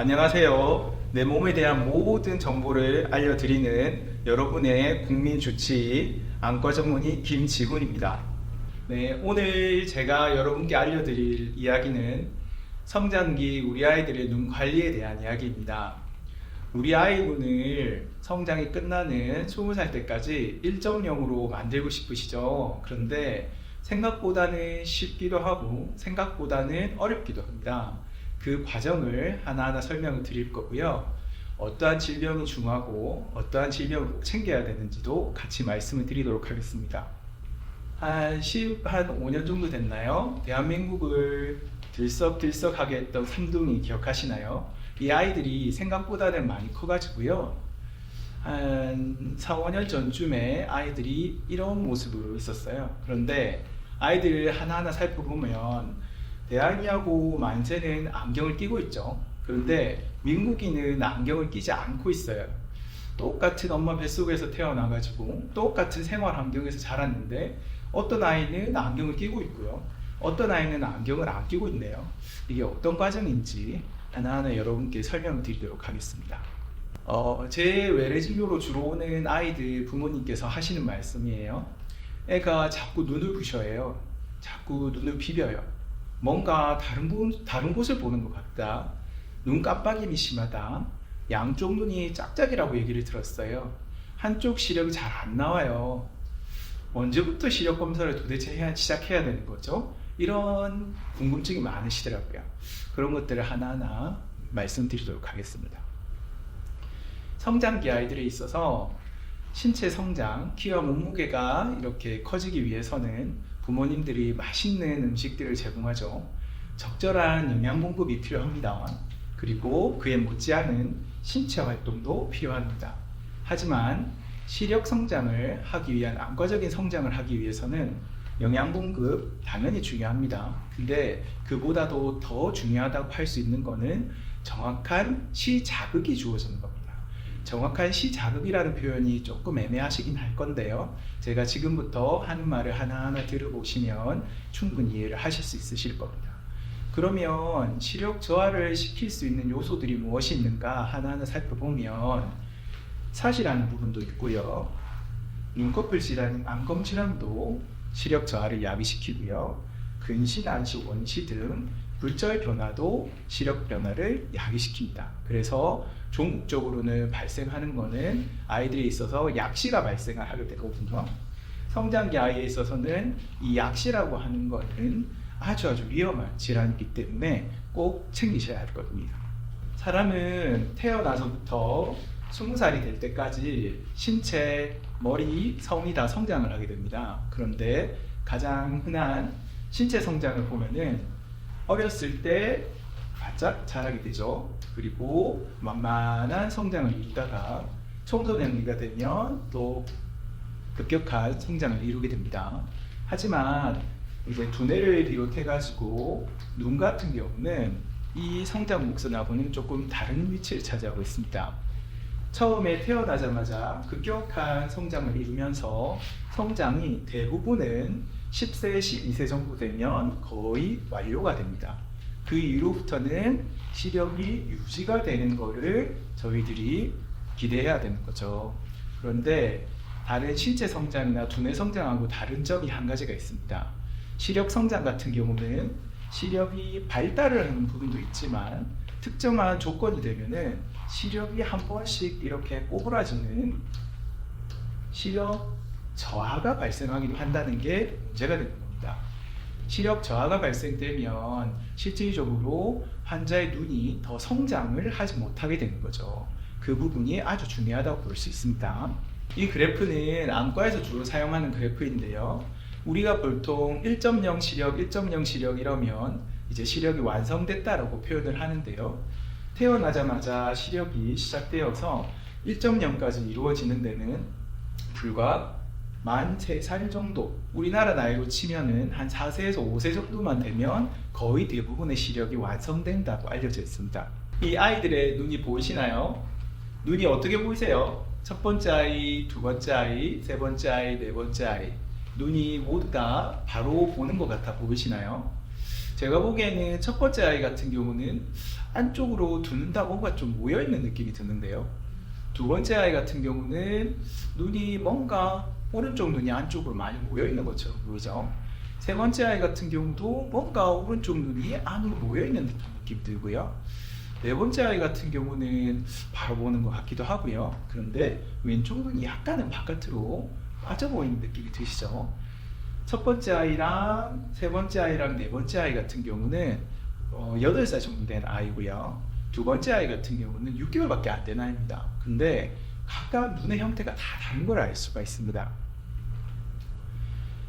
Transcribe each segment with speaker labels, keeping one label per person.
Speaker 1: 안녕하세요. 내 몸에 대한 모든 정보를 알려드리는 여러분의 국민주치의 안과 전문의 김지훈입니다. 네, 오늘 제가 여러분께 알려드릴 이야기는 성장기 우리 아이들의 눈 관리에 대한 이야기입니다. 우리 아이분을 성장이 끝나는 20살 때까지 1.0으로 만들고 싶으시죠? 그런데 생각보다는 쉽기도 하고 생각보다는 어렵기도 합니다. 그 과정을 하나하나 설명을 드릴 거고요. 어떠한 질병이 중요하고 어떠한 질병을 챙겨야 되는지도 같이 말씀을 드리도록 하겠습니다. 한 5년 정도 됐나요? 대한민국을 들썩들썩하게 했던 삼둥이 기억하시나요? 이 아이들이 생각보다는 많이 커가지고요. 한 4, 5년 전쯤에 아이들이 이런 모습으로 있었어요. 그런데 아이들을 하나하나 살펴보면 대한이하고 만세는 안경을 끼고 있죠. 그런데 민국이는 안경을 끼지 않고 있어요. 똑같은 엄마 뱃속에서 태어나가지고 똑같은 생활 환경에서 자랐는데 어떤 아이는 안경을 끼고 있고요. 어떤 아이는 안경을 안 끼고 있네요. 이게 어떤 과정인지 하나하나 여러분께 설명을 드리도록 하겠습니다. 제 외래진료로 주로 오는 아이들 부모님께서 하시는 말씀이에요. 애가 자꾸 눈을 부셔요. 자꾸 눈을 비벼요. 뭔가 다른 곳을 보는 것 같다. 눈 깜빡임이 심하다. 양쪽 눈이 짝짝이라고 얘기를 들었어요. 한쪽 시력이 잘 안 나와요. 언제부터 시력 검사를 도대체 시작해야 되는 거죠? 이런 궁금증이 많으시더라고요. 그런 것들을 하나하나 말씀드리도록 하겠습니다. 성장기 아이들에 있어서 신체 성장, 키와 몸무게가 이렇게 커지기 위해서는 부모님들이 맛있는 음식들을 제공하죠. 적절한 영양 공급이 필요합니다. 그리고 그에 못지않은 신체 활동도 필요합니다. 하지만 시력 성장을 하기 위한 안과적인 성장을 하기 위해서는 영양 공급 당연히 중요합니다. 근데 그보다도 더 중요하다고 할 수 있는 거는 정확한 시자극이 주어지는 겁니다. 정확한 시자극이라는 표현이 조금 애매하시긴 할 건데요. 제가 지금부터 하는 말을 하나하나 들어보시면 충분히 이해를 하실 수 있으실 겁니다. 그러면 시력 저하를 시킬 수 있는 요소들이 무엇이 있는가 하나하나 살펴보면 사시라는 부분도 있고요. 눈꺼풀 질환인 안검 질환도 시력 저하를 야기시키고요. 근시, 난시, 원시 등 불절 변화도 시력 변화를 야기시킵니다. 그래서 종국적으로는 발생하는 것은 아이들에 있어서 약시가 발생을 하게 되거든요. 성장기 아이에 있어서는 이 약시라고 하는 것은 아주 위험한 질환이기 때문에 꼭 챙기셔야 할 겁니다. 사람은 태어나서부터 20살이 될 때까지 신체, 머리, 성이 다 성장을 하게 됩니다. 그런데 가장 흔한 신체 성장을 보면은 어렸을 때 바짝 자라게 되죠. 그리고 만만한 성장을 이루다가 청소년기가 되면 또 급격한 성장을 이루게 됩니다. 하지만 이제 두뇌를 비롯해 가지고 눈 같은 경우는 이 성장 곡선하고는 조금 다른 위치를 차지하고 있습니다. 처음에 태어나자마자 급격한 성장을 이루면서 성장이 대부분은 10세, 12세 정도 되면 거의 완료가 됩니다. 그 이후부터는 시력이 유지가 되는 거를 저희들이 기대해야 되는 거죠. 그런데 다른 신체 성장이나 두뇌 성장하고 다른 점이 한 가지가 있습니다. 시력 성장 같은 경우는 시력이 발달을 하는 부분도 있지만 특정한 조건이 되면은 시력이 한 번씩 이렇게 꼬부라지는 시력 저하가 발생하기도 한다는 게 문제가 되는 겁니다. 시력 저하가 발생되면 실질적으로 환자의 눈이 더 성장을 하지 못하게 되는 거죠. 그 부분이 아주 중요하다고 볼 수 있습니다. 이 그래프는 안과에서 주로 사용하는 그래프인데요. 우리가 보통 1.0 시력, 1.0 시력 이러면 이제 시력이 완성됐다라고 표현을 하는데요. 태어나자마자 시력이 시작되어서 1.0까지 이루어지는 데는 불과 만 3살 정도, 우리나라 나이로 치면은 한 4세에서 5세 정도만 되면 거의 대부분의 시력이 완성된다고 알려져 있습니다. 이 아이들의 눈이 보이시나요? 눈이 어떻게 보이세요? 첫 번째 아이, 두 번째 아이, 세 번째 아이, 네 번째 아이. 눈이 모두 다 바로 보는 것 같아 보이시나요? 제가 보기에는 첫 번째 아이 같은 경우는 안쪽으로 두는다 뭔가 좀 모여있는 느낌이 드는데요. 두 번째 아이 같은 경우는 눈이 뭔가 오른쪽 눈이 안쪽으로 많이 모여있는 것처럼 보이죠. 세 번째 아이 같은 경우도 뭔가 오른쪽 눈이 안으로 모여있는 듯한 느낌이 들고요. 네 번째 아이 같은 경우는 바로 보는 것 같기도 하고요. 그런데 왼쪽 눈이 약간은 바깥으로 빠져 보이는 느낌이 드시죠. 첫 번째 아이랑 세 번째 아이랑 네 번째 아이 같은 경우는 8살 정도 된 아이고요. 두 번째 아이 같은 경우는 6개월밖에 안 된 아이입니다. 근데 각각 눈의 형태가 다 다른 걸 알 수가 있습니다.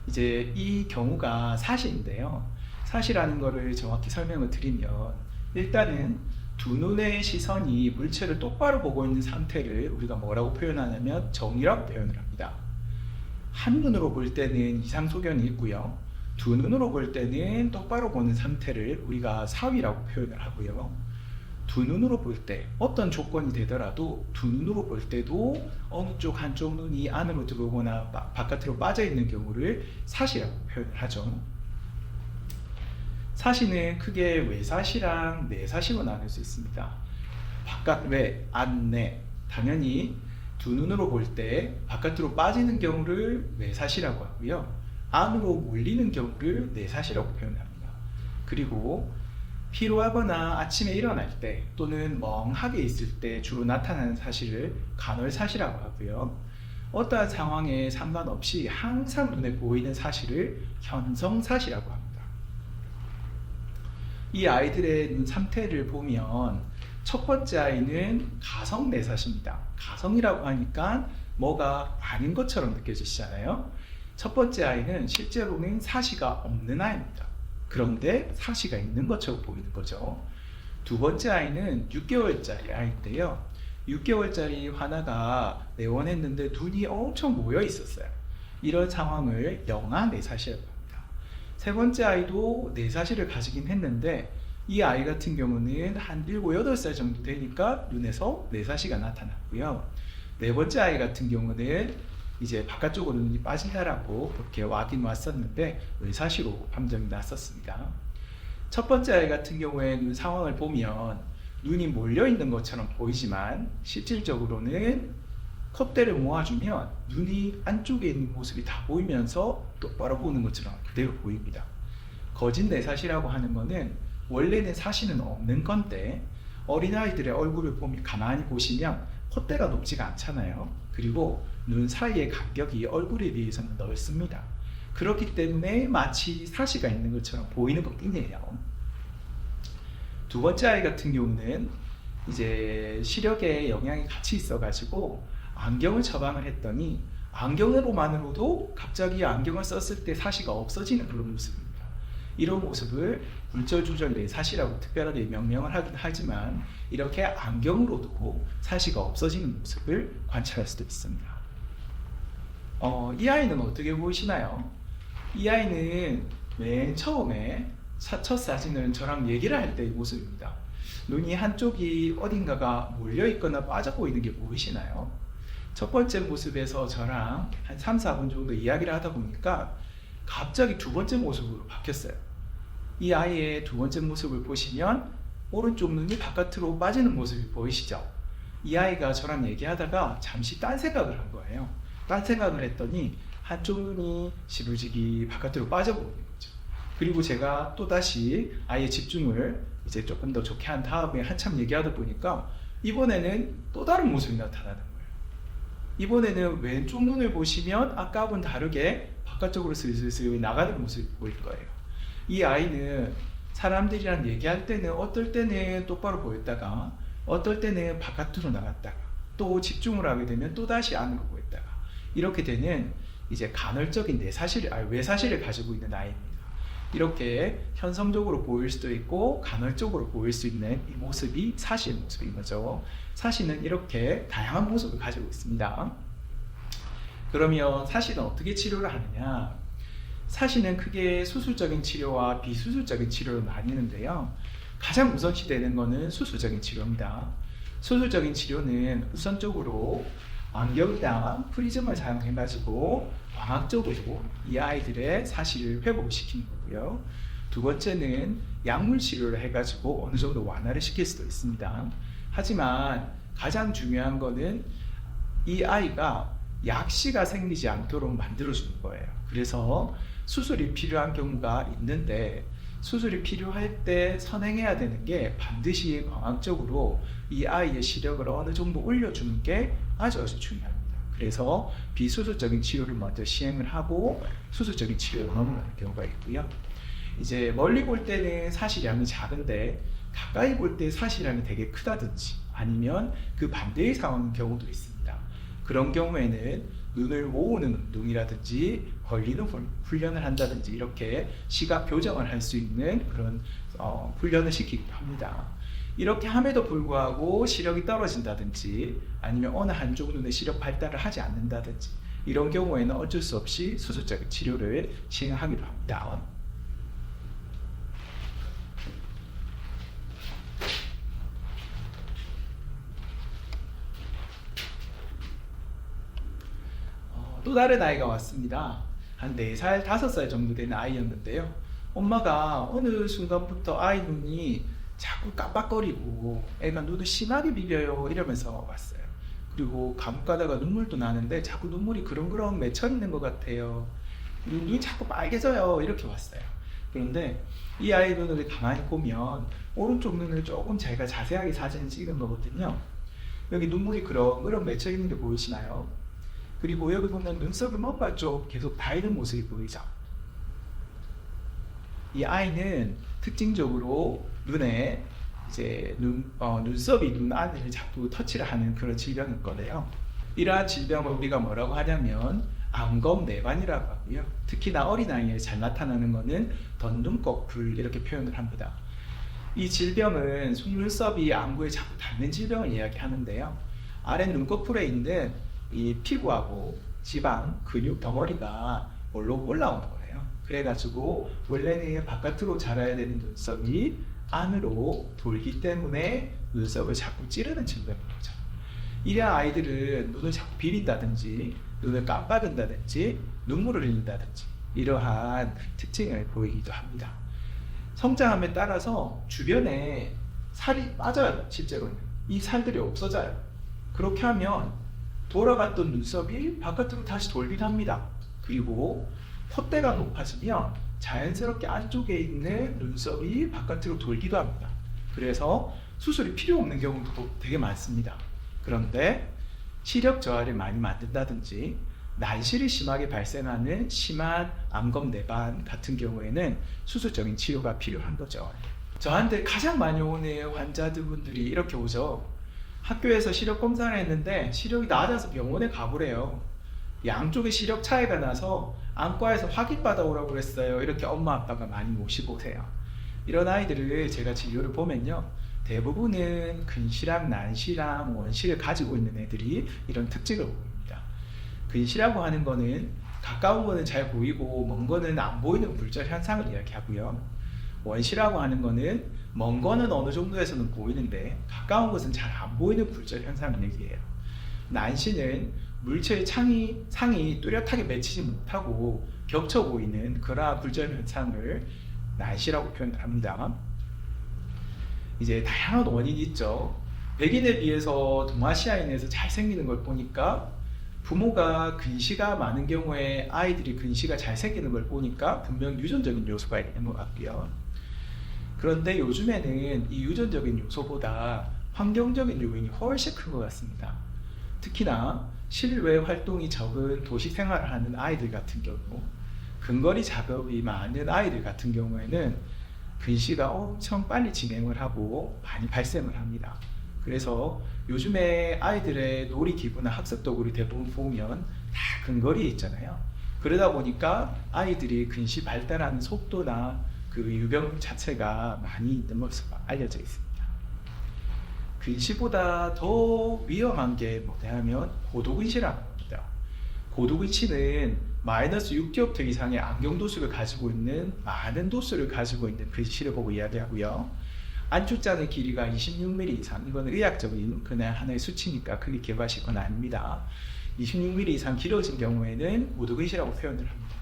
Speaker 1: 이제 이 경우가 사시인데요. 사시라는 거를 정확히 설명을 드리면 일단은 두 눈의 시선이 물체를 똑바로 보고 있는 상태를 우리가 뭐라고 표현하냐면 정이라고 표현을 합니다. 한 눈으로 볼 때는 이상소견이 있고요. 두 눈으로 볼 때는 똑바로 보는 상태를 우리가 사위라고 표현을 하고요. 두 눈으로 볼 때 어떤 조건이 되더라도 두 눈으로 볼 때도 어느 쪽 한쪽 눈이 안으로 들어오거나 바깥으로 빠져 있는 경우를 사시라고 표현을 하죠. 사시는 크게 외사시랑 내사시로 나눌 수 있습니다. 바깥 외, 안 내. 당연히 두 눈으로 볼 때 바깥으로 빠지는 경우를 외사시라고 하고요. 안으로 몰리는 경우를 내사시라고 표현합니다. 그리고 피로하거나 아침에 일어날 때 또는 멍하게 있을 때 주로 나타나는 사시를 간헐사시라고 하고요. 어떠한 상황에 상관없이 항상 눈에 보이는 사시를 현성사시라고 합니다. 이 아이들의 눈 상태를 보면 첫 번째 아이는 가성내사시입니다. 가성이라고 하니까 뭐가 아닌 것처럼 느껴지시잖아요. 첫 번째 아이는 실제로는 사시가 없는 아이입니다. 그런데 사시가 있는 것처럼 보이는 거죠. 두 번째 아이는 6개월짜리 아이인데요. 6개월짜리 화나가 내원했는데 눈이 엄청 모여 있었어요. 이런 상황을 영아내사시라고 합니다. 세 번째 아이도 내사시를 가지긴 했는데 이 아이 같은 경우는 한 7, 8살 정도 되니까 눈에서 내사시가 나타났고요. 네 번째 아이 같은 경우는 이제 바깥쪽으로 눈이 빠진다라고 그렇게 와긴 왔었는데 외사시로 판정이 났었습니다. 첫 번째 아이 같은 경우에 눈 상황을 보면 눈이 몰려 있는 것처럼 보이지만 실질적으로는 콧대를 모아주면 눈이 안쪽에 있는 모습이 다 보이면서 똑바로 보는 것처럼 그대로 보입니다. 거짓 내사시라고 하는 거는 원래는 사시는 없는 건데 어린아이들의 얼굴을 보면 가만히 보시면 콧대가 높지가 않잖아요. 그리고 눈 사이의 간격이 얼굴에 비해서는 넓습니다. 그렇기 때문에 마치 사시가 있는 것처럼 보이는 것 뿐이에요. 두 번째 아이 같은 경우는 이제 시력에 영향이 같이 있어가지고 안경을 처방을 했더니 안경으로만으로도 갑자기 안경을 썼을 때 사시가 없어지는 그런 모습입니다. 이런 모습을 물절주절 내사시라고 특별하게 명명을 하긴 하지만 이렇게 안경으로도 사시가 없어지는 모습을 관찰할 수도 있습니다. 이 아이는 어떻게 보이시나요? 이 아이는 맨 처음에 첫 사진은 저랑 얘기를 할 때의 모습입니다. 눈이 한쪽이 어딘가가 몰려 있거나 빠져 보이는 게 보이시나요? 첫 번째 모습에서 저랑 한 3, 4분 정도 이야기를 하다 보니까 갑자기 두 번째 모습으로 바뀌었어요. 이 아이의 두 번째 모습을 보시면 오른쪽 눈이 바깥으로 빠지는 모습이 보이시죠? 이 아이가 저랑 얘기하다가 잠시 딴 생각을 한 거예요. 딴 생각을 했더니 한쪽 눈이 시불지기 바깥으로 빠져보는 거죠. 그리고 제가 또다시 아이의 집중을 이제 조금 더 좋게 한 다음에 한참 얘기하다 보니까 이번에는 또 다른 모습이 나타나는 거예요. 이번에는 왼쪽 눈을 보시면 아까하고는 다르게 바깥쪽으로 슬슬 나가는 모습이 보일 거예요. 이 아이는 사람들이랑 얘기할 때는 어떨 때는 똑바로 보였다가 어떨 때는 바깥으로 나갔다가 또 집중을 하게 되면 또다시 안으로 보였다가 이렇게 되는 이제 간헐적인 외사시를 가지고 있는 아이입니다. 이렇게 현성적으로 보일 수도 있고 간헐적으로 보일 수 있는 이 모습이 사시의 모습인 거죠. 사시는 이렇게 다양한 모습을 가지고 있습니다. 그러면 사시는 어떻게 치료를 하느냐? 사시는 크게 수술적인 치료와 비수술적인 치료로 나뉘는데요. 가장 우선시되는 것은 수술적인 치료입니다. 수술적인 치료는 우선적으로 안경이나 프리즘을 사용해가지고 광학적으로 이 아이들의 사시를 회복시키는 거고요. 두 번째는 약물 치료를 해가지고 어느 정도 완화를 시킬 수도 있습니다. 하지만 가장 중요한 거는 이 아이가 약시가 생기지 않도록 만들어주는 거예요. 그래서 수술이 필요한 경우가 있는데 수술이 필요할 때 선행해야 되는 게 반드시 과학적으로 이 아이의 시력을 어느 정도 올려주는 게 아주 중요합니다. 그래서 비수술적인 치료를 먼저 시행을 하고 수술적인 치료로 넘어가는 경우가 있고요. 이제 멀리 볼 때는 사시량이 작은데 가까이 볼 때 사시량이 되게 크다든지 아니면 그 반대의 상황인 경우도 있습니다. 그런 경우에는 눈을 모으는 운동이라든지 벌리는 훈련을 한다든지 이렇게 시각 교정을 할 수 있는 그런 훈련을 시키기도 합니다. 이렇게 함에도 불구하고 시력이 떨어진다든지 아니면 어느 한쪽 눈의 시력 발달을 하지 않는다든지 이런 경우에는 어쩔 수 없이 수술적인 치료를 시행하기도 합니다. 또 다른 아이가 왔습니다. 한 4살, 5살 정도 되는 아이였는데요. 엄마가 어느 순간부터 아이 눈이 자꾸 깜빡거리고 애가 눈을 심하게 비벼요 이러면서 왔어요. 그리고 감옥 가다가 눈물도 나는데 자꾸 눈물이 그렁그렁 맺혀 있는 것 같아요. 그리고 눈이 자꾸 빨개져요 이렇게 왔어요. 그런데 이 아이 눈을 가만히 보면 오른쪽 눈을 조금 제가 자세하게 사진을 찍은 거거든요. 여기 눈물이 그렁그렁 맺혀 있는 게 보이시나요? 그리고 여기 보면 눈썹이 뭔가 좀 계속 닳는 모습이 보이죠. 이 아이는 특징적으로 눈에 이제 눈썹이 눈 안을 자꾸 터치를 하는 그런 질병일 거예요. 이러한 질병을 우리가 뭐라고 하냐면 안검내반이라고 하고요. 특히나 어린아이에 잘 나타나는 것은 덧눈꺼풀 이렇게 표현을 합니다. 이 질병은 속눈썹이 안구에 자꾸 닿는 질병을 이야기하는데요. 아래 눈꺼풀에 있는 이 피부하고 지방, 근육 덩어리가 올라오는 거예요. 그래가지고 원래는 바깥으로 자라야 되는 눈썹이 안으로 돌기 때문에 눈썹을 자꾸 찌르는 질병인 거죠. 이런 아이들은 눈을 자꾸 비린다든지 눈을 깜빡인다든지 눈물을 흘린다든지 이러한 특징을 보이기도 합니다. 성장함에 따라서 주변에 살이 빠져요. 실제로는 이 살들이 없어져요. 그렇게 하면 돌아갔던 눈썹이 바깥으로 다시 돌기도 합니다. 그리고 콧대가 높아지면 자연스럽게 안쪽에 있는 눈썹이 바깥으로 돌기도 합니다. 그래서 수술이 필요 없는 경우도 되게 많습니다. 그런데 시력 저하를 많이 만든다든지 난실이 심하게 발생하는 심한 안검내반 같은 경우에는 수술적인 치료가 필요한 거죠. 저한테 가장 많이 오는 환자분들이 이렇게 오죠. 학교에서 시력 검사를 했는데 시력이 낮아서 병원에 가보래요. 양쪽에 시력 차이가 나서 안과에서 확인받아 오라고 그랬어요. 이렇게 엄마 아빠가 많이 모시고 오세요. 이런 아이들을 제가 진료를 보면요, 대부분은 근시랑 난시랑 원시를 가지고 있는 애들이 이런 특징을 보입니다. 근시라고 하는 거는 가까운 거는 잘 보이고 먼 거는 안 보이는 굴절 현상을 이야기하고요. 원시라고 하는 거는 먼 거는 어느 정도에서는 보이는데 가까운 것은 잘 안 보이는 굴절 현상을 얘기해요. 난시는 물체의 상이 뚜렷하게 맺히지 못하고 겹쳐 보이는 그러한 굴절 현상을 난시라고 표현을 합니다. 이제 다양한 원인이 있죠. 백인에 비해서 동아시아인에서 잘생기는 걸 보니까 부모가 근시가 많은 경우에 아이들이 근시가 잘 생기는 걸 보니까 분명 유전적인 요소가 있는 것 같고요. 그런데 요즘에는 이 유전적인 요소보다 환경적인 요인이 훨씬 큰 것 같습니다. 특히나 실외 활동이 적은 도시 생활을 하는 아이들 같은 경우, 근거리 작업이 많은 아이들 같은 경우에는 근시가 엄청 빨리 진행을 하고 많이 발생을 합니다. 그래서 요즘에 아이들의 놀이 기구나 학습 도구를 대부분 보면 다 근거리에 있잖아요. 그러다 보니까 아이들이 근시 발달하는 속도나 그 유병 자체가 많이 있는 것으로 알려져 있습니다. 근시보다 더 위험한 게 뭐냐면 고도근시라는 겁니다. 고도근시는 마이너스 6디옵터 이상의 안경 도수를 가지고 있는 많은 도수를 가지고 있는 근시를 보고 이야기하고요. 안쪽장의 길이가 26mm 이상, 이건 의학적인 그냥 하나의 수치니까 크게 기억하실 건 아닙니다. 26mm 이상 길어진 경우에는 고도근시라고 표현을 합니다.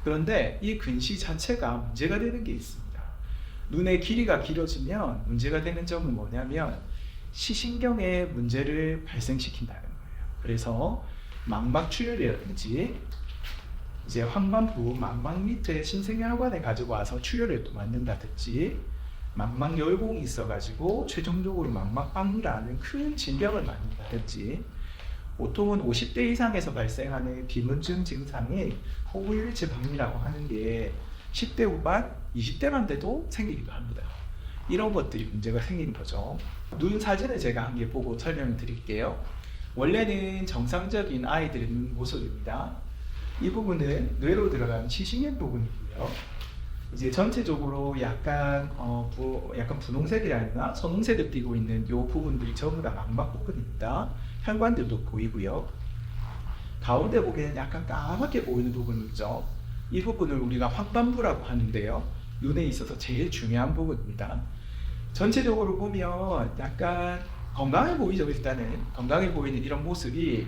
Speaker 1: 그런데 이 근시 자체가 문제가 되는 게 있습니다. 눈의 길이가 길어지면 문제가 되는 점은 뭐냐면 시신경에 문제를 발생시킨다는 거예요. 그래서 망막출혈이라든지 이제 황반부 망막 밑에 신생혈관에 가지고 와서 출혈을 또 만든다든지 망막열공이 있어가지고 최종적으로 망막박리라는 큰 질병을 만든다든지 보통은 50대 이상에서 발생하는 비문증 증상이 호구일체 박리라고 하는 게 10대 후반, 20대만 돼도 생기기도 합니다. 이런 것들이 문제가 생기는 거죠. 눈 사진을 제가 한 개 보고 설명을 드릴게요. 원래는 정상적인 아이들의 눈 모습입니다. 이 부분은 뇌로 들어가는 시신경 부분이고요. 이제 전체적으로 약간 분홍색이라나 선홍색을 띠고 있는 이 부분들이 전부 다 망막 부분입니다. 혈관들도 보이고요. 가운데 보기에는 약간 까맣게 보이는 부분이 있죠. 이 부분을 우리가 황반부라고 하는데요. 눈에 있어서 제일 중요한 부분입니다. 전체적으로 보면 약간 건강해 보이죠. 일단은 건강해 보이는 이런 모습이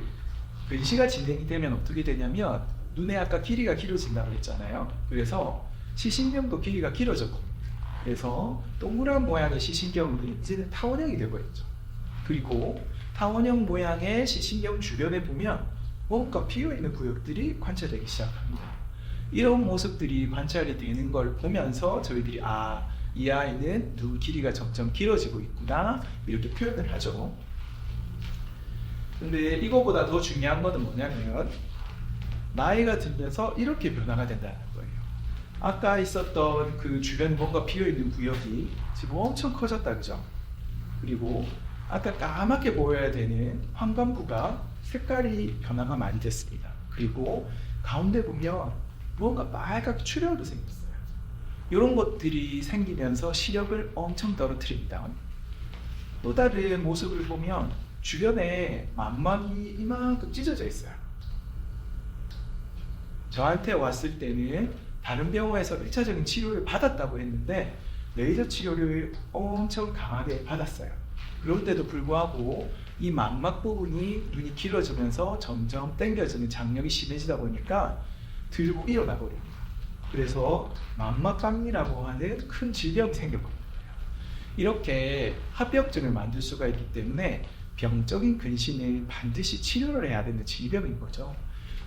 Speaker 1: 근시가 진행이 되면 어떻게 되냐면 눈에 아까 길이가 길어진다고 했잖아요. 그래서 시신경도 길이가 길어졌고, 그래서 동그란 모양의 시신경은 이제는 타원형이 되어버렸죠. 그리고 타원형 모양의 시신경 주변에 보면 뭔가 비어있는 구역들이 관찰되기 시작합니다. 이런 모습들이 관찰이 되는 걸 보면서 저희들이 이 아이는 눈 길이가 점점 길어지고 있구나 이렇게 표현을 하죠. 근데 이거보다 더 중요한 것은 뭐냐면 나이가 들면서 이렇게 변화가 된다는 거예요. 아까 있었던 그 주변에 뭔가 비어있는 구역이 지금 엄청 커졌다, 그죠? 그리고 아까 까맣게 보여야 되는 황반부가 색깔이 변화가 많이 됐습니다. 그리고 가운데 보면 뭔가 빨갛게 출혈도 생겼어요. 이런 것들이 생기면서 시력을 엄청 떨어뜨립니다. 또 다른 모습을 보면 주변에 망막이 이만큼 찢어져 있어요. 저한테 왔을 때는 다른 병원에서 1차적인 치료를 받았다고 했는데 레이저 치료를 엄청 강하게 받았어요. 그런데도 불구하고 이 망막 부분이 눈이 길어지면서 점점 당겨지는 장력이 심해지다 보니까 들고 일어나 버립니다. 그래서 망막박리라고 하는 큰 질병이 생겨버린 거예요. 이렇게 합병증을 만들 수가 있기 때문에 병적인 근시는 반드시 치료를 해야 되는 질병인 거죠.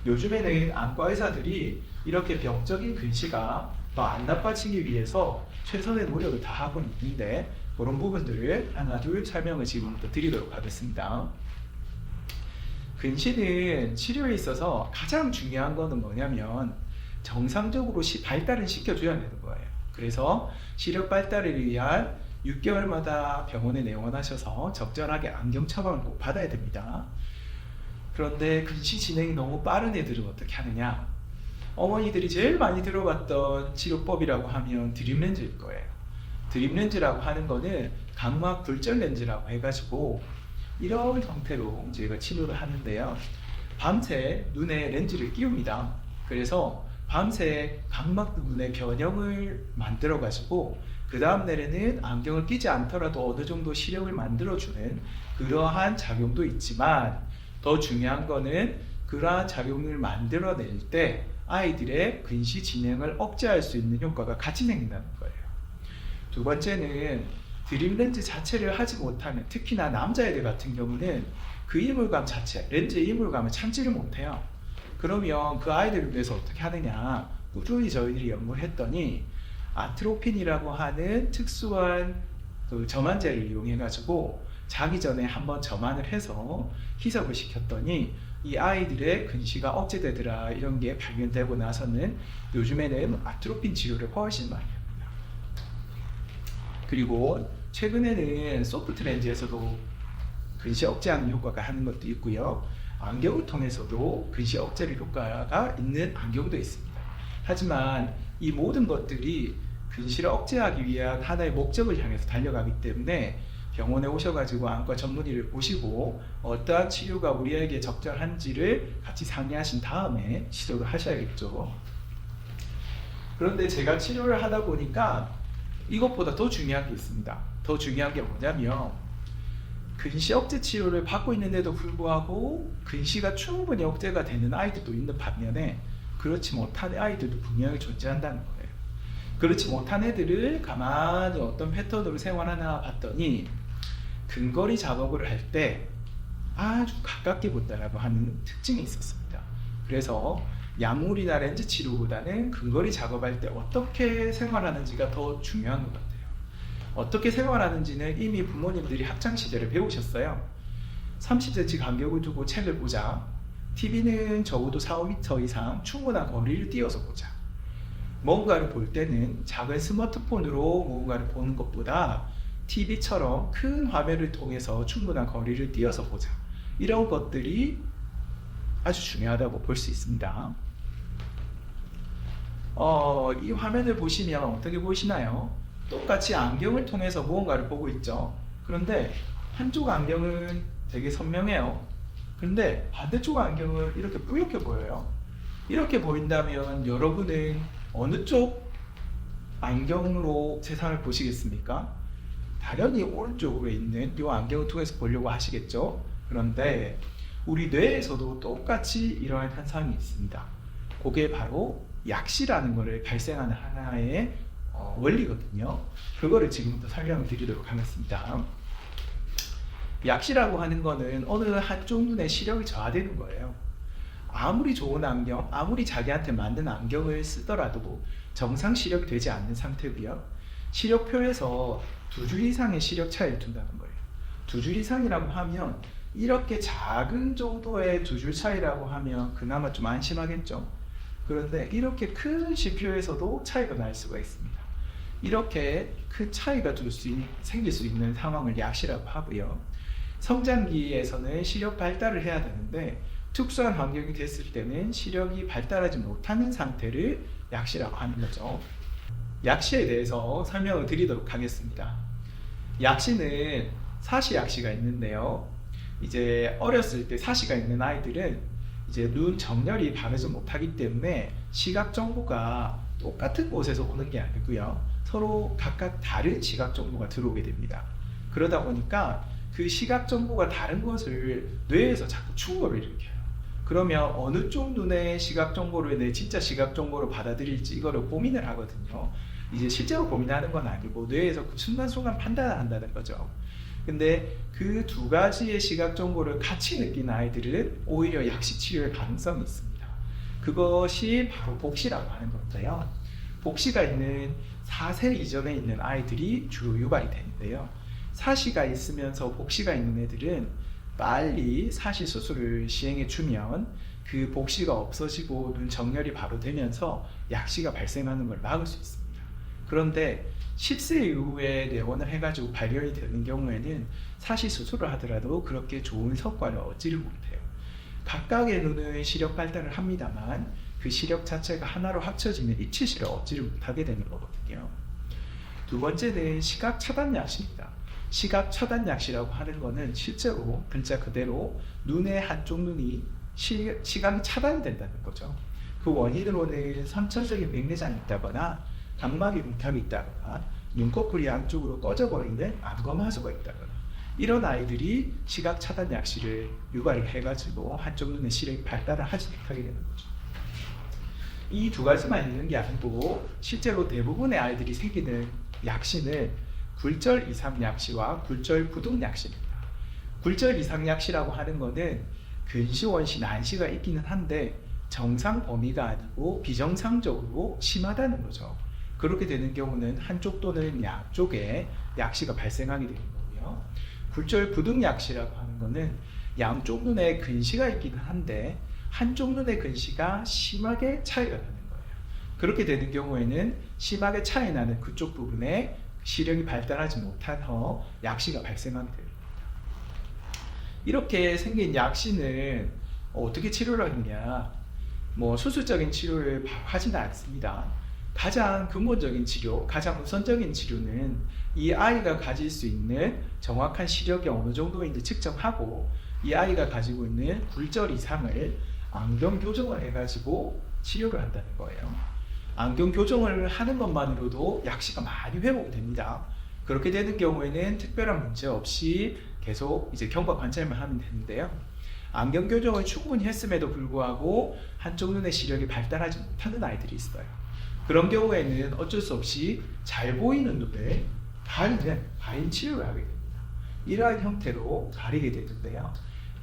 Speaker 1: 요즘에는 안과 의사들이 이렇게 병적인 근시가 더 안 나빠지기 위해서 최선의 노력을 다 하고 있는데 그런 부분들을 하나 둘 설명을 지금부터 드리도록 하겠습니다. 근시는 치료에 있어서 가장 중요한 것은 뭐냐면 정상적으로 발달을 시켜줘야 되는 거예요. 그래서 시력 발달을 위한 6개월마다 병원에 내원하셔서 적절하게 안경 처방을 꼭 받아야 됩니다. 그런데 근시 진행이 너무 빠른 애들은 어떻게 하느냐? 어머니들이 제일 많이 들어봤던 치료법이라고 하면 드립렌즈일 거예요. 드립렌즈라고 하는 거는 각막 굴절 렌즈라고 해가지고 이런 형태로 저희가 치료를 하는데요. 밤새 눈에 렌즈를 끼웁니다. 그래서 밤새 각막 부분에 변형을 만들어가지고 그 다음 날에는 안경을 끼지 않더라도 어느 정도 시력을 만들어주는 그러한 작용도 있지만 더 중요한 거는 그러한 작용을 만들어낼 때 아이들의 근시 진행을 억제할 수 있는 효과가 같이 생긴다는 거예요. 두 번째는 드립렌즈 자체를 하지 못하는, 특히나 남자애들 같은 경우는 그 이물감 자체, 렌즈의 이물감을 참지를 못해요. 그러면 그 아이들을 위해서 어떻게 하느냐, 꾸준히 저희들이 연구를 했더니 아트로핀이라고 하는 특수한 그 점안제를 이용해 가지고 자기 전에 한번 점안을 해서 희석을 시켰더니 이 아이들의 근시가 억제되더라, 이런 게 발견되고 나서는 요즘에는 아트로핀 치료를 훨씬 많이 합니다. 그리고 최근에는 소프트 렌즈에서도 근시 억제하는 효과가 하는 것도 있고요. 안경을 통해서도 근시 억제를 효과가 있는 안경도 있습니다. 하지만 이 모든 것들이 근시를 억제하기 위한 하나의 목적을 향해서 달려가기 때문에 병원에 오셔가지고 안과 전문의를 보시고 어떠한 치료가 우리에게 적절한지를 같이 상의하신 다음에 시도를 하셔야겠죠. 그런데 제가 치료를 하다 보니까 이것보다 더 중요한 게 있습니다. 더 중요한 게 뭐냐면 근시 억제 치료를 받고 있는데도 불구하고 근시가 충분히 억제가 되는 아이들도 있는 반면에 그렇지 못한 아이들도 분명히 존재한다는 거예요. 그렇지 못한 애들을 가만히 어떤 패턴으로 생활하나 봤더니 근거리 작업을 할 때 아주 가깝게 본다라고 하는 특징이 있었습니다. 그래서 약물이나 렌즈 치료보다는 근거리 작업할 때 어떻게 생활하는지가 더 중요한 것 같아요. 어떻게 생활하는지는 이미 부모님들이 학창 시절에 배우셨어요. 30cm 간격을 두고 책을 보자. TV는 적어도 4-5m 이상 충분한 거리를 띄어서 보자. 뭔가를 볼 때는 작은 스마트폰으로 뭔가를 보는 것보다 TV처럼 큰 화면을 통해서 충분한 거리를 띄어서 보자. 이런 것들이 아주 중요하다고 볼 수 있습니다. 이 화면을 보시면 어떻게 보시나요? 똑같이 안경을 통해서 무언가를 보고 있죠. 그런데 한쪽 안경은 되게 선명해요. 그런데 반대쪽 안경은 이렇게 뿌옇게 보여요. 이렇게 보인다면 여러분은 어느 쪽 안경으로 세상을 보시겠습니까? 당연히 오른쪽으로 있는 이 안경을 통해서 보려고 하시겠죠. 그런데 우리 뇌에서도 똑같이 이러한 현상이 있습니다. 그게 바로 약시라는 것을 발생하는 하나의 원리거든요. 그거를 지금부터 설명을 드리도록 하겠습니다. 약시라고 하는 거는 어느 한쪽 눈의 시력이 저하되는 거예요. 아무리 좋은 안경, 아무리 자기한테 맞는 안경을 쓰더라도 정상 시력이 되지 않는 상태고요. 시력표에서 2줄 이상의 시력 차이를 둔다는 거예요. 2줄 이상이라고 하면 이렇게 작은 정도의 2줄 차이라고 하면 그나마 좀 안심하겠죠. 그런데 이렇게 큰 시표에서도 차이가 날 수가 있습니다. 이렇게 큰 차이가 생길 수 있는 상황을 약시라고 하고요. 성장기에서는 시력 발달을 해야 되는데 특수한 환경이 됐을 때는 시력이 발달하지 못하는 상태를 약시라고 하는 거죠. 약시에 대해서 설명을 드리도록 하겠습니다. 약시는 사시약시가 있는데요. 이제 어렸을 때 사시가 있는 아이들은 이제 눈 정렬이 바르지 못하기 때문에 시각 정보가 똑같은 곳에서 오는 게 아니고요. 서로 각각 다른 시각 정보가 들어오게 됩니다. 그러다 보니까 그 시각 정보가 다른 것을 뇌에서 자꾸 충돌을 일으켜요. 그러면 어느 쪽 눈의 시각 정보를 내 진짜 시각 정보로 받아들일지 이거를 고민을 하거든요. 이제 실제로 고민하는 건 아니고 뇌에서 그 순간순간 판단을 한다는 거죠. 근데 그 두 가지의 시각 정보를 같이 느낀 아이들은 오히려 약시 치료의 가능성이 있습니다. 그것이 바로 복시라고 하는 건데요. 복시가 있는 4세 이전에 있는 아이들이 주로 유발이 되는데요. 사시가 있으면서 복시가 있는 애들은 빨리 사시 수술을 시행해 주면 그 복시가 없어지고 눈 정렬이 바로 되면서 약시가 발생하는 걸 막을 수 있습니다. 그런데 10세 이후에 내원을 해가지고 발견이 되는 경우에는 사시 수술을 하더라도 그렇게 좋은 성과를 얻지를 못해요. 각각의 눈은 시력 발달을 합니다만 그 시력 자체가 하나로 합쳐지면 입체시를 얻지를 못하게 되는 거거든요. 두 번째는 시각 차단 약시입니다. 시각 차단 약시라고 하는 거는 실제로 글자 그대로 눈의 한쪽 눈이 시각이 차단된다는 거죠. 그 원인으로는 선천적인 백내장이 있다거나 각막의 뭉탑이 있다거나 눈꺼풀이 양쪽으로 꺼져버리는 안검하수가 있다거나 이런 아이들이 시각 차단 약시를 유발을 해가지고 한쪽 눈의 시력이 발달을 하지 못하게 되는 거죠. 이 두 가지만 있는 게 아니고 실제로 대부분의 아이들이 생기는 약시는 굴절 이상 약시와 굴절 부등 약시입니다. 굴절 이상 약시라고 하는 거는 근시, 원시, 난시가 있기는 한데 정상 범위가 아니고 비정상적으로 심하다는 거죠. 그렇게 되는 경우는 한쪽 또는 양쪽에 약시가 발생하게 되는 거고요. 굴절 부등 약시라고 하는 거는 양쪽 눈에 근시가 있기는 한데 한쪽 눈의 근시가 심하게 차이가 나는 거예요. 그렇게 되는 경우에는 심하게 차이 나는 그쪽 부분에 시력이 발달하지 못해서 약시가 발생하게 됩니다. 이렇게 생긴 약시는 어떻게 치료를 하느냐? 수술적인 치료를 하지는 않습니다. 가장 근본적인 치료, 가장 우선적인 치료는 이 아이가 가질 수 있는 정확한 시력이 어느 정도인지 측정하고 이 아이가 가지고 있는 굴절 이상을 안경 교정을 해가지고 치료를 한다는 거예요. 안경 교정을 하는 것만으로도 약시가 많이 회복됩니다. 그렇게 되는 경우에는 특별한 문제 없이 계속 이제 경과 관찰만 하면 되는데요. 안경 교정을 충분히 했음에도 불구하고 한쪽 눈의 시력이 발달하지 못하는 아이들이 있어요. 그런 경우에는 어쩔 수 없이 잘 보이는 눈을 가린 치료를 하게 됩니다. 이러한 형태로 가리게 되는데요.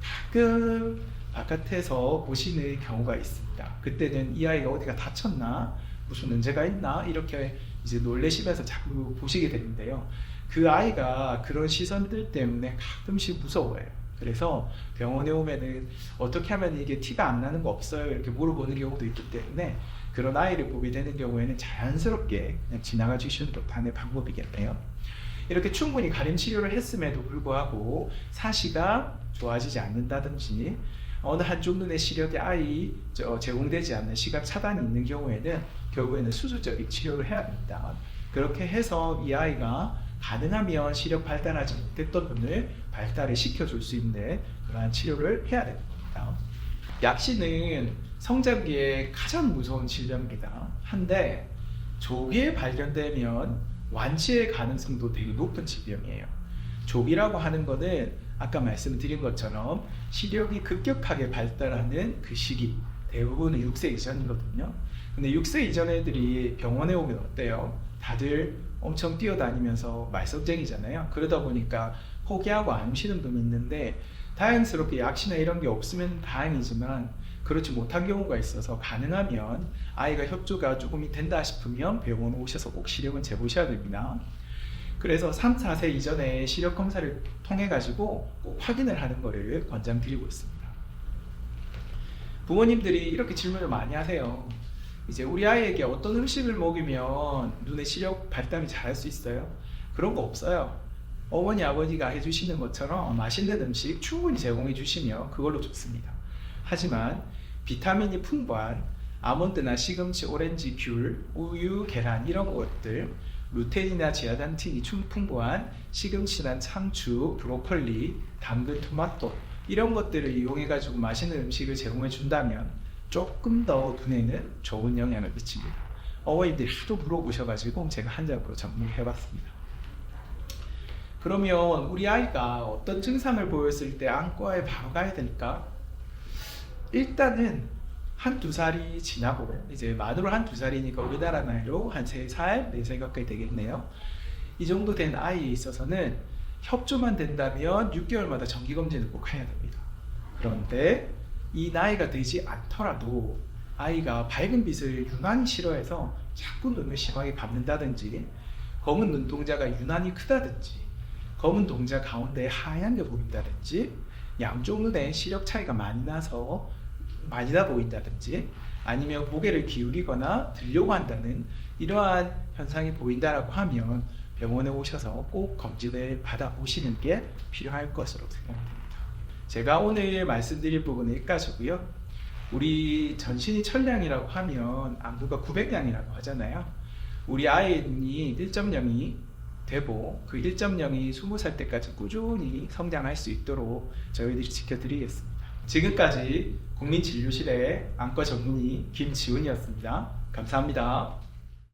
Speaker 1: 가끔 바깥에서 보시는 경우가 있습니다. 그때는 이 아이가 어디가 다쳤나, 무슨 문제가 있나 이렇게 이제 놀래시면서 자꾸 보시게 되는데요. 그 아이가 그런 시선들 때문에 가끔씩 무서워해요. 그래서 병원에 오면은 어떻게 하면 이게 티가 안 나는 거 없어요? 이렇게 물어보는 경우도 있기 때문에 그런 아이를 보게 되는 경우에는 자연스럽게 그냥 지나가 주시는 것도 하나의 방법이겠네요. 이렇게 충분히 가림 치료를 했음에도 불구하고 사시가 좋아지지 않는다든지 어느 한쪽 눈의 시력이 제공되지 않는 시각 차단이 있는 경우에는 결국에는 수술적인 치료를 해야 됩니다. 그렇게 해서 이 아이가 가능하면 시력 발달하지 못했던 눈을 발달을 시켜줄 수 있는 그러한 치료를 해야 되는 겁니다. 약시는 성장기에 가장 무서운 질병입니다. 한데 조기에 발견되면 완치의 가능성도 되게 높은 질병이에요. 조기라고 하는 거는 아까 말씀드린 것처럼 시력이 급격하게 발달하는 그 시기, 대부분은 6세 이전이거든요. 근데 6세 이전 애들이 병원에 오면 어때요? 다들 엄청 뛰어다니면서 말썽쟁이잖아요. 그러다 보니까 포기하고 안 오시는 분이 있는데 다행스럽게 약시나 이런 게 없으면 다행이지만 그렇지 못한 경우가 있어서 가능하면 아이가 협조가 조금이 된다 싶으면 병원 오셔서 꼭 시력은 재보셔야 됩니다. 그래서 3, 4세 이전에 시력 검사를 통해 가지고 꼭 확인을 하는 것을 권장드리고 있습니다. 부모님들이 이렇게 질문을 많이 하세요. 이제 우리 아이에게 어떤 음식을 먹이면 눈의 시력 발달이 잘할 수 있어요? 그런 거 없어요. 어머니 아버지가 해주시는 것처럼 맛있는 음식 충분히 제공해 주시면 그걸로 좋습니다. 하지만 비타민이 풍부한 아몬드나 시금치, 오렌지, 귤, 우유, 계란 이런 것들, 루테인이나 지아단틴이 풍부한 시금치나 상추, 브로콜리, 당근, 토마토 이런 것들을 이용해 가지고 맛있는 음식을 제공해 준다면 조금 더 눈에는 좋은 영향을 미칩니다. 어머니들이 하도 물어보셔가지고 제가 한작으로 정리해 봤습니다. 그러면 우리 아이가 어떤 증상을 보였을 때 안과에 바로 가야 될까? 일단은 한두 살이 지나고 이제 만으로 한두 살이니까 우리나라 나이로 한 3살, 4살 가까이 되겠네요. 이 정도 된 아이에 있어서는 협조만 된다면 6개월마다 정기검진을 꼭 해야 됩니다. 그런데 이 나이가 되지 않더라도 아이가 밝은 빛을 유난히 싫어해서 자꾸 눈을 심하게 감는다든지 검은 눈동자가 유난히 크다든지 검은 동자 가운데 하얀 게 보인다든지 양쪽 눈에 시력 차이가 많이 나 보인다든지 아니면 고개를 기울이거나 들려고 한다는 이러한 현상이 보인다라고 하면 병원에 오셔서 꼭 검진을 받아보시는 게 필요할 것으로 생각됩니다. 제가 오늘 말씀드릴 부분은 여기까지고요. 우리 전신이 천량이라고 하면 안구가 900량이라고 하잖아요. 우리 아이의 눈이 1.0이 되고 그 1.0이 20살 때까지 꾸준히 성장할 수 있도록 저희들이 지켜드리겠습니다. 지금까지 국민진료실의 안과 전문의 김지훈이었습니다. 감사합니다.